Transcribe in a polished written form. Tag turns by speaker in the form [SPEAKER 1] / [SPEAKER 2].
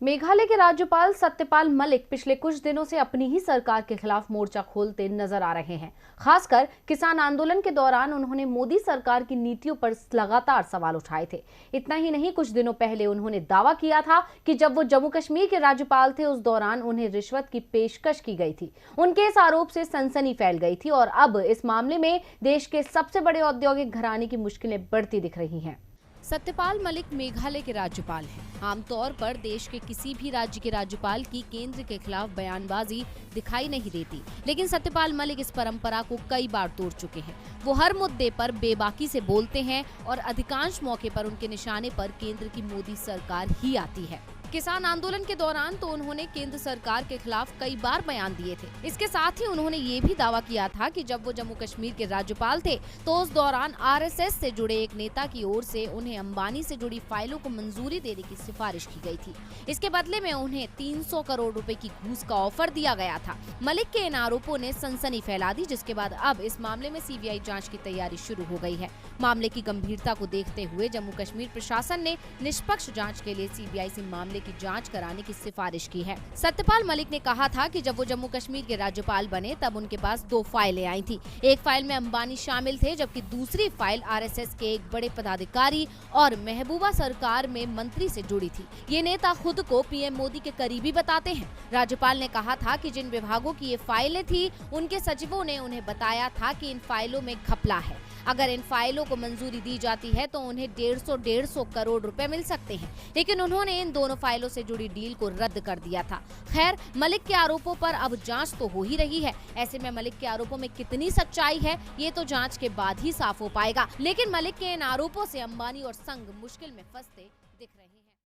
[SPEAKER 1] मेघालय के राज्यपाल सत्यपाल मलिक पिछले कुछ दिनों से अपनी ही सरकार के खिलाफ मोर्चा खोलते नजर आ रहे हैं। खासकर किसान आंदोलन के दौरान उन्होंने मोदी सरकार की नीतियों पर लगातार सवाल उठाए थे। इतना ही नहीं, कुछ दिनों पहले उन्होंने दावा किया था कि जब वो जम्मू कश्मीर के राज्यपाल थे उस दौरान उन्हें रिश्वत की पेशकश की गई थी। उनके इस आरोप से सनसनी फैल गई थी और अब इस मामले में देश के सबसे बड़े औद्योगिक घराने की मुश्किलें बढ़ती दिख रही हैं। सत्यपाल मलिक मेघालय के राज्यपाल हैं। आमतौर पर देश के किसी भी राज्य के राज्यपाल की केंद्र के खिलाफ बयानबाजी दिखाई नहीं देती, लेकिन सत्यपाल मलिक इस परंपरा को कई बार तोड़ चुके हैं। वो हर मुद्दे पर बेबाकी से बोलते हैं और अधिकांश मौके पर उनके निशाने पर केंद्र की मोदी सरकार ही आती है। किसान आंदोलन के दौरान तो उन्होंने केंद्र सरकार के खिलाफ कई बार बयान दिए थे। इसके साथ ही उन्होंने ये भी दावा किया था कि जब वो जम्मू कश्मीर के राज्यपाल थे तो उस दौरान आरएसएस से जुड़े एक नेता की ओर से उन्हें अंबानी से जुड़ी फाइलों को मंजूरी देने की सिफारिश की गई थी। इसके बदले में उन्हें 300 करोड़ रुपए की घूस का ऑफर दिया गया था। मलिक के इन आरोपों ने सनसनी फैला दी, जिसके बाद अब इस मामले में सीबीआई जाँच की तैयारी शुरू हो गई है। मामले की गंभीरता को देखते हुए जम्मू कश्मीर प्रशासन ने निष्पक्ष जाँच के लिए सीबीआई से मामले की जांच कराने की सिफारिश की है। सत्यपाल मलिक ने कहा था कि जब वो जम्मू कश्मीर के राज्यपाल बने तब उनके पास 2 फाइलें आई थी। एक फाइल में अंबानी शामिल थे, जबकि दूसरी फाइल आरएसएस के एक बड़े पदाधिकारी और महबूबा सरकार में मंत्री से जुड़ी थी। ये नेता खुद को पीएम मोदी के करीबी बताते हैं। राज्यपाल ने कहा था कि जिन विभागों की ये फाइलें थी उनके सचिवों ने उन्हें बताया था कि इन फाइलों में घपला है। अगर इन फाइलों को मंजूरी दी जाती है तो उन्हें 150 करोड़ रुपए मिल सकते हैं, लेकिन उन्होंने इन दोनों फाइलों से जुड़ी डील को रद्द कर दिया था। खैर, मलिक के आरोपों पर अब जांच तो हो ही रही है। ऐसे में मलिक के आरोपों में कितनी सच्चाई है ये तो जांच के बाद ही साफ हो पाएगा, लेकिन मलिक के इन आरोपों से अंबानी और संघ मुश्किल में फंसते दिख रहे हैं।